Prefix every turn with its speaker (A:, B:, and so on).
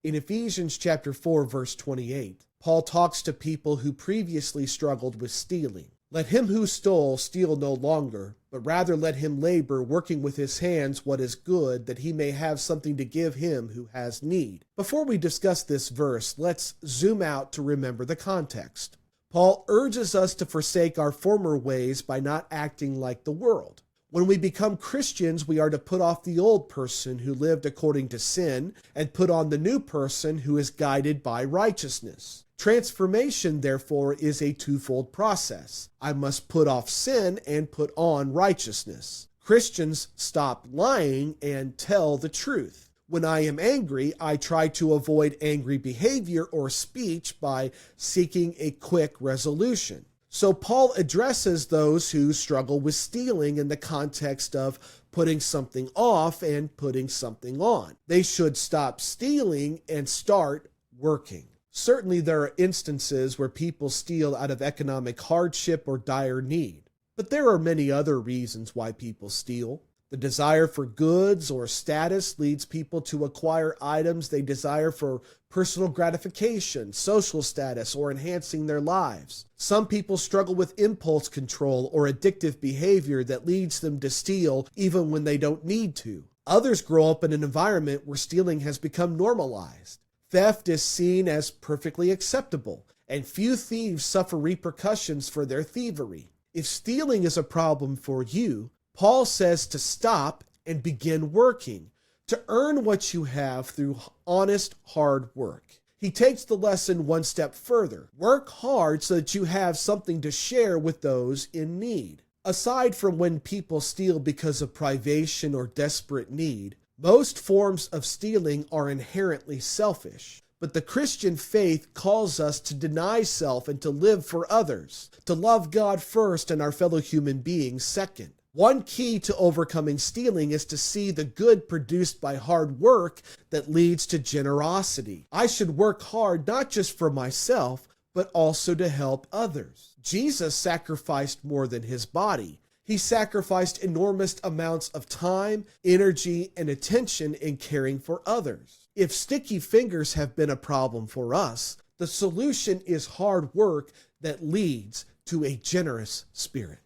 A: In Ephesians chapter 4, verse 28, Paul talks to people who previously struggled with stealing. Let him who stole steal no longer, but rather let him labor, working with his hands what is good, that he may have something to give him who has need. Before we discuss this verse, let's zoom out to remember the context. Paul urges us to forsake our former ways by not acting like the world. When we become Christians, we are to put off the old person who lived according to sin and put on the new person who is guided by righteousness. Transformation, therefore, is a twofold process. I must put off sin and put on righteousness. Christians stop lying and tell the truth. When I am angry, I try to avoid angry behavior or speech by seeking a quick resolution. So Paul addresses those who struggle with stealing in the context of putting something off and putting something on. They should stop stealing and start working. Certainly there are instances where people steal out of economic hardship or dire need, but there are many other reasons why people steal. The desire for goods or status leads people to acquire items they desire for personal gratification, social status, or enhancing their lives. Some people struggle with impulse control or addictive behavior that leads them to steal even when they don't need to. Others grow up in an environment where stealing has become normalized. Theft is seen as perfectly acceptable, and few thieves suffer repercussions for their thievery. If stealing is a problem for you, Paul says to stop and begin working, to earn what you have through honest, hard work. He takes the lesson one step further. Work hard so that you have something to share with those in need. Aside from when people steal because of privation or desperate need, most forms of stealing are inherently selfish. But the Christian faith calls us to deny self and to live for others, to love God first and our fellow human beings second. One key to overcoming stealing is to see the good produced by hard work that leads to generosity. I should work hard not just for myself, but also to help others. Jesus sacrificed more than his body. He sacrificed enormous amounts of time, energy, and attention in caring for others. If sticky fingers have been a problem for us, the solution is hard work that leads to a generous spirit.